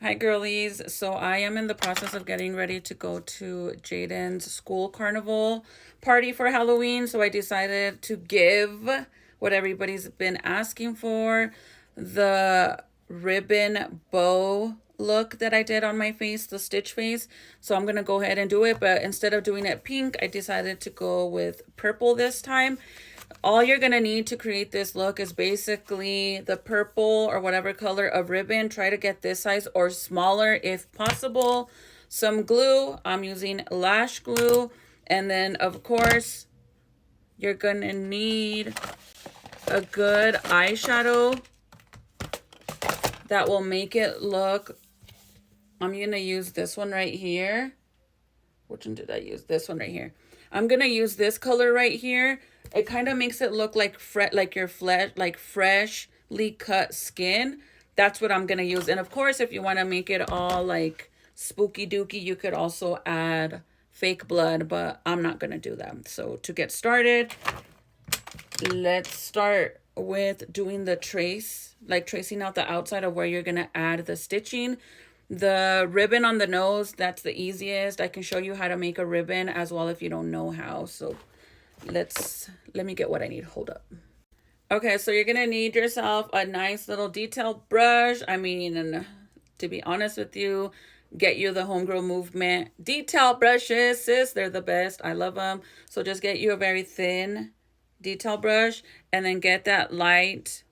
Hi girlies. So I am in the process of getting ready to go to Jaden's school carnival party for Halloween. So I decided to give what everybody's been asking for, the ribbon bow look that I did on my face, the stitch face. So I'm going to go ahead and do it. But instead of doing it pink, I decided to go with purple this time. All you're going to need to create this look is basically the purple or whatever color of ribbon. Try to get this size or smaller if possible. Some glue. I'm using lash glue. And then, of course, you're going to need a good eyeshadow that will make it look. I'm going to use this one right here. Which one did I use? This one right here. I'm going to use this color right here. It kind of makes it look like your flesh, like freshly cut skin. That's what I'm going to use. And of course, if you want to make it all like spooky dooky, you could also add fake blood, but I'm not going to do that. So to get started, let's start with doing the trace, like tracing out the outside of where you're going to add the stitching. The ribbon on the nose, that's the easiest. I can show you how to make a ribbon as well if you don't know how. So let me get what I need. Hold up. Okay, so you're gonna need yourself a nice little detail brush. I mean, to be honest with you, get you the Homegirl Movement detail brushes, sis. They're the best. I love them. So just get you a very thin detail brush and then get that light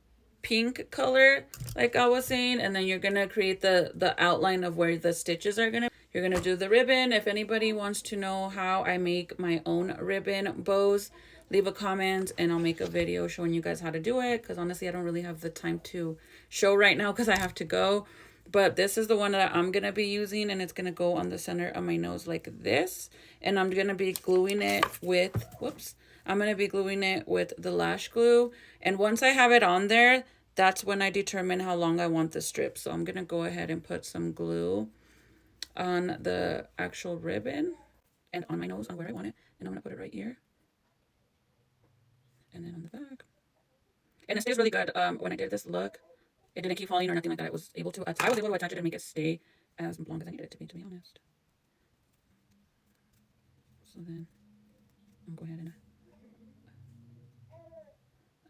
pink color like I was saying, and then you're gonna create the outline of where the stitches are gonna. You're gonna do the ribbon. If anybody wants to know how I make my own ribbon bows, leave a comment and I'll make a video showing you guys how to do it, because honestly I don't really have the time to show right now because I have to go. But this is the one that I'm gonna be using, and it's gonna go on the center of my nose like this, and I'm gonna be gluing it with I'm going to be gluing it with the lash glue. And once I have it on there, that's when I determine how long I want the strip. So I'm going to go ahead and put some glue on the actual ribbon and on my nose on where I want it. And I'm going to put it right here. And then on the back. And it stays really good. When I did this look, it didn't keep falling or nothing like that. I was able to attach it and make it stay as long as I needed it to be honest. So then I'll go ahead and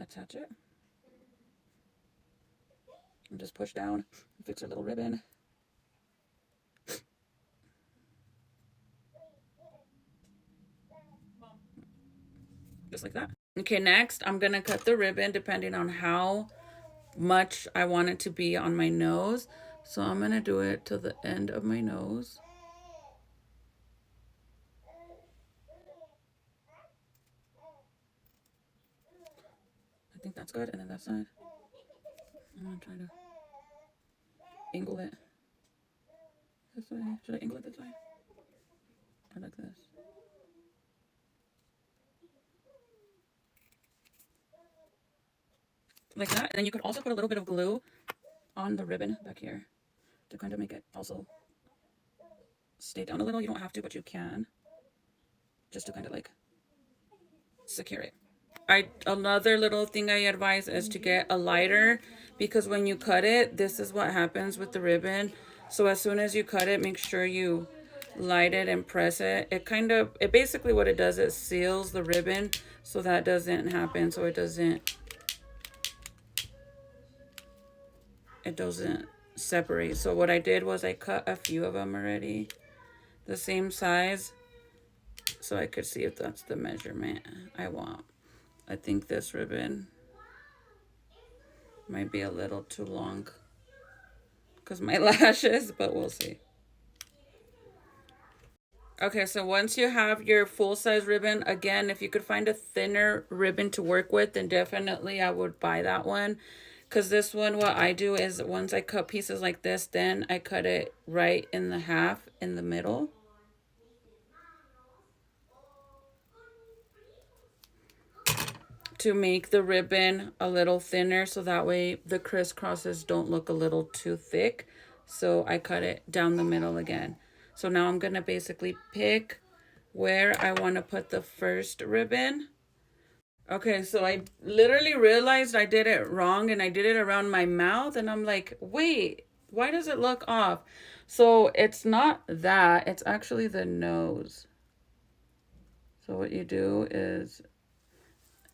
attach it and just push down and fix our little ribbon. Just like that. Okay, next I'm gonna cut the ribbon depending on how much I want it to be on my nose. So I'm gonna do it to the end of my nose. I think that's good. And then that side, I'm gonna try to angle it this way. Should I angle it this way? Or like this? Like that. And then you could also put a little bit of glue on the ribbon back here to kind of make it also stay down a little. You don't have to, but you can. Just to kind of like secure it. Another little thing I advise is to get a lighter, because when you cut it, this is what happens with the ribbon. So as soon as you cut it, make sure you light it and press it. It basically what it does, it seals the ribbon so that doesn't happen. So it doesn't separate. So what I did was I cut a few of them already the same size so I could see if that's the measurement I want. I think this ribbon might be a little too long because my lashes, but we'll see. Okay, so once you have your full-size ribbon, again, if you could find a thinner ribbon to work with, then definitely I would buy that one. Because this one, what I do is once I cut pieces like this, then I cut it right in the half in the middle. To make the ribbon a little thinner, so that way the crisscrosses don't look a little too thick. So I cut it down the middle again. So now I'm going to basically pick where I want to put the first ribbon. Okay, so I literally realized I did it wrong, and I did it around my mouth, and I'm like, wait, Why does it look off? So it's not that, it's actually the nose. So what you do is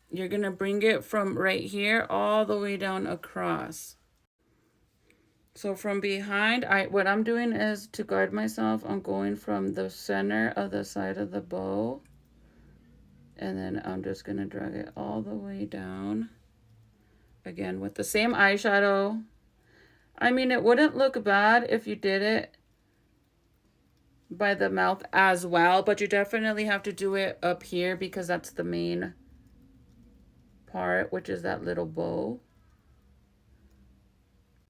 you're gonna bring it from right here all the way down across. So from behind, what I'm doing is to guard myself, I'm going from the center of the side of the bow, and then I'm just gonna drag it all the way down. Again, with the same eyeshadow. I mean, it wouldn't look bad if you did it by the mouth as well, but you definitely have to do it up here because that's the main part, which is that little bow.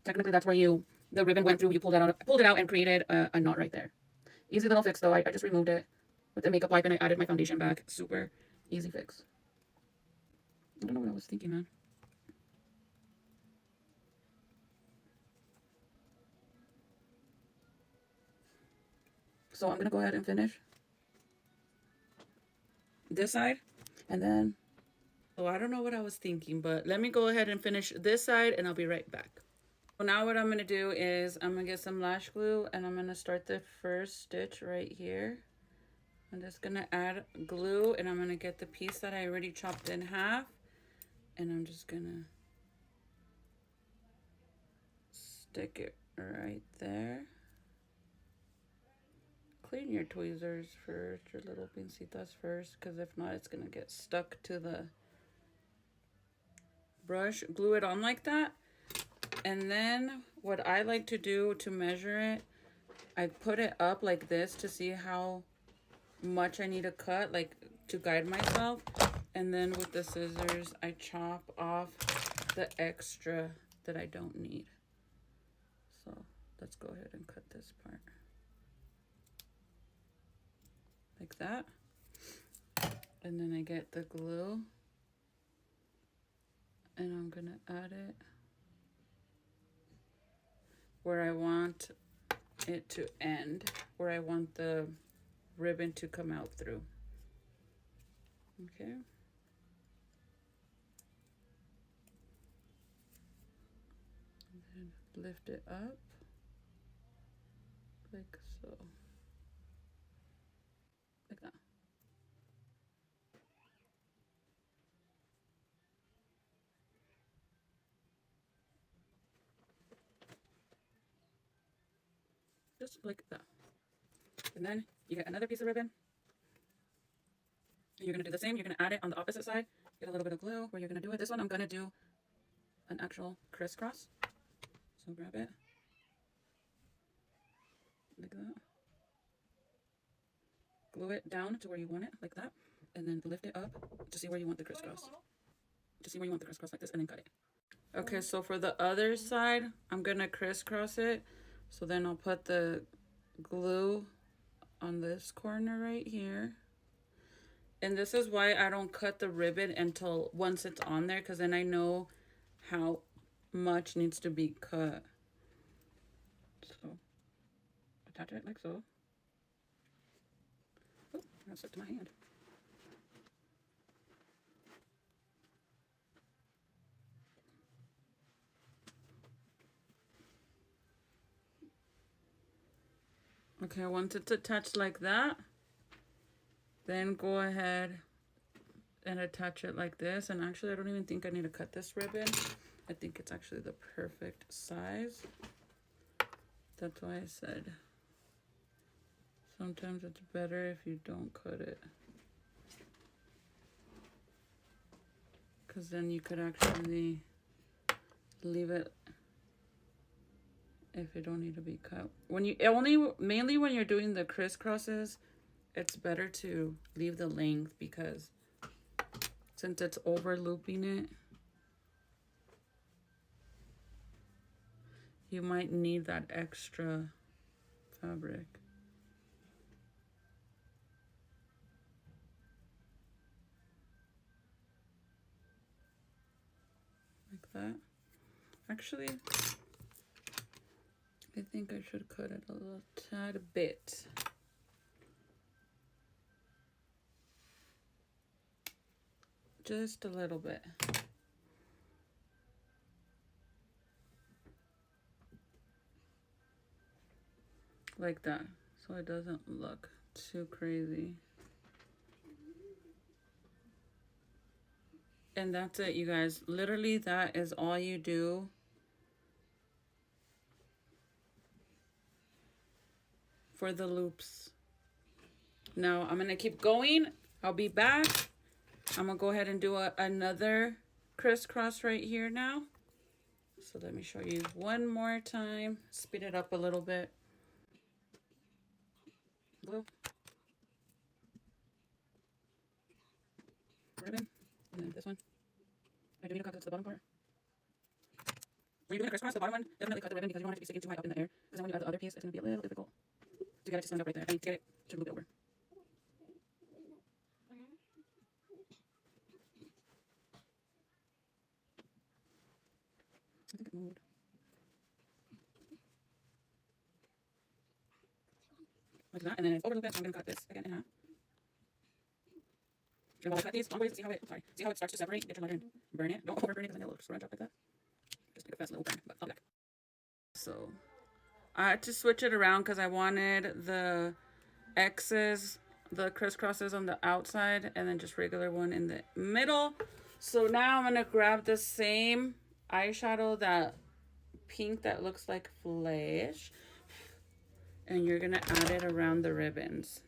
Technically, that's where the ribbon went through. You pulled it out and created a knot right there. Easy little fix though. I just removed it with the makeup wipe and I added my foundation back. Super easy fix. I don't know what I was thinking, man. So I'm gonna go ahead and finish this side, and then, so I don't know what I was thinking, but let me go ahead and finish this side and I'll be right back. So now what I'm gonna do is I'm gonna get some lash glue and I'm gonna start the first stitch right here. I'm just gonna add glue and I'm gonna get the piece that I already chopped in half, and I'm just gonna stick it right there. Clean your tweezers first, your little pincitas first, because if not, it's gonna get stuck to the brush. Glue it on like that. And then what I like to do to measure it, I put it up like this to see how much I need to cut, like to guide myself. And then with the scissors, I chop off the extra that I don't need. So let's go ahead and cut this part. Like that. And then I get the glue and I'm gonna add it where I want it to end, where I want the ribbon to come out through. Okay. And then lift it up like so. Like that. Just like that. And then you get another piece of ribbon. You're gonna do the same. You're gonna add it on the opposite side. Get a little bit of glue where you're gonna do it. This one I'm gonna do an actual crisscross. So grab it like that. Glue it down to where you want it, like that. And then lift it up to see where you want the crisscross. To see where you want the crisscross like this, and then cut it. Okay, so for the other side, I'm gonna crisscross it. So then I'll put the glue on this corner right here. And this is why I don't cut the ribbon until once it's on there, because then I know how much needs to be cut. So attach it like so. Oh, that stuck to my hand. Okay, once it's attached like that, then go ahead and attach it like this. And actually, I don't even think I need to cut this ribbon. I think it's actually the perfect size. That's why I said sometimes it's better if you don't cut it, because then you could actually leave it if it don't need to be cut. When you mainly when you're doing the crisscrosses, it's better to leave the length, because since it's over looping it, you might need that extra fabric. Like that. Actually, I think I should cut it a little tad bit. Just a little bit. like that, so it doesn't look too crazy. And that's it, you guys. Literally, that is all you do for the loops. Now, I'm going to keep going. I'll be back. I'm going to go ahead and do another crisscross right here now. So let me show you one more time. Speed it up a little bit. Blue. Ribbon. And then this one. I do need to cut this to the bottom part. When you're doing a crisscross, the bottom one, definitely cut the ribbon because you don't want it to be sticking too high up in the air. Because then when you add the other piece, it's going to be a little difficult to get it to stand up right there. I mean, to get it to loop it over. I think it moved. Like that. And then it's over a little bit, so I'm going to cut this again in half. You're going to cut these long ways. See how it starts to separate? Get your lighter and burn it. Don't overburn it because then it'll scrunch up like that. Just make a fast little burn, but I'll be back. So I had to switch it around because I wanted the X's, the crisscrosses on the outside, and then just regular one in the middle. So now I'm going to grab the same eyeshadow, that pink that looks like flesh, and you're going to add it around the ribbons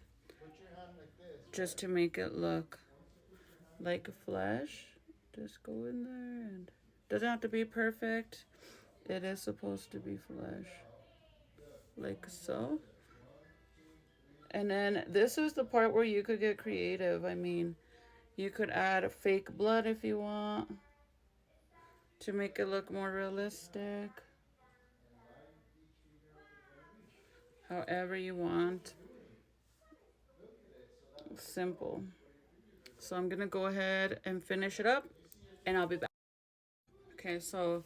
just to make it look like flesh. Just go in there, and doesn't have to be perfect. It is supposed to be flesh, like so. And then this is the part where you could get creative. I mean, you could add fake blood if you want to make it look more realistic. However you want. Simple. So I'm gonna go ahead and finish it up, and I'll be back. Okay, so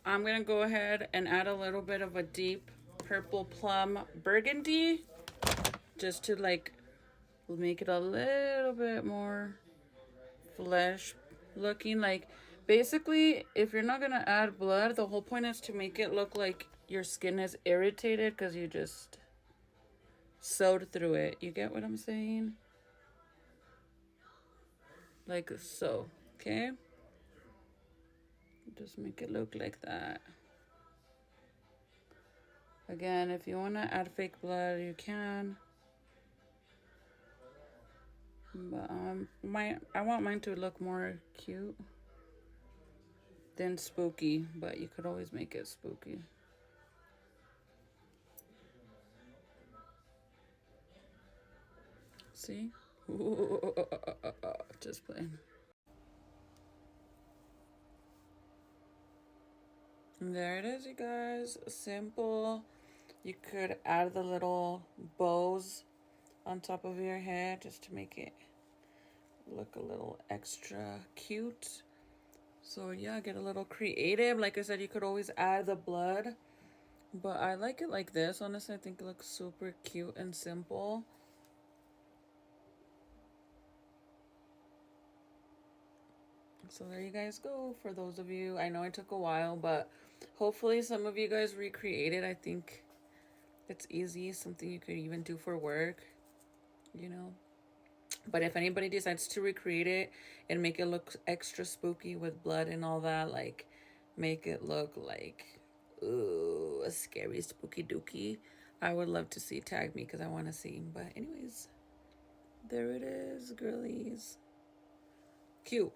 I'm gonna go ahead and add a little bit of a deep purple plum burgundy just to like make it a little bit more flesh looking. Like basically, if you're not gonna add blood, the whole point is to make it look like your skin is irritated because you just sewed through it. You get what I'm saying? Like so. Okay, just make it look like that. Again, if you want to add fake blood, you can. But I want mine to look more cute than spooky, but you could always make it spooky. See? Just playing. And there it is, you guys. Simple. You could add the little bows on top of your head just to make it look a little extra cute. So yeah, get a little creative. Like I said, you could always add the blood, but I like it like this. Honestly, I think it looks super cute and simple. So there you guys go. For those of you, I know it took a while, but hopefully some of you guys recreate it. I think it's easy, something you could even do for work, you know. But if anybody decides to recreate it and make it look extra spooky with blood and all that, like make it look like, ooh, a scary spooky dookie, I would love to see. Tag me because I want to see. But anyways, there it is, girlies. Cute.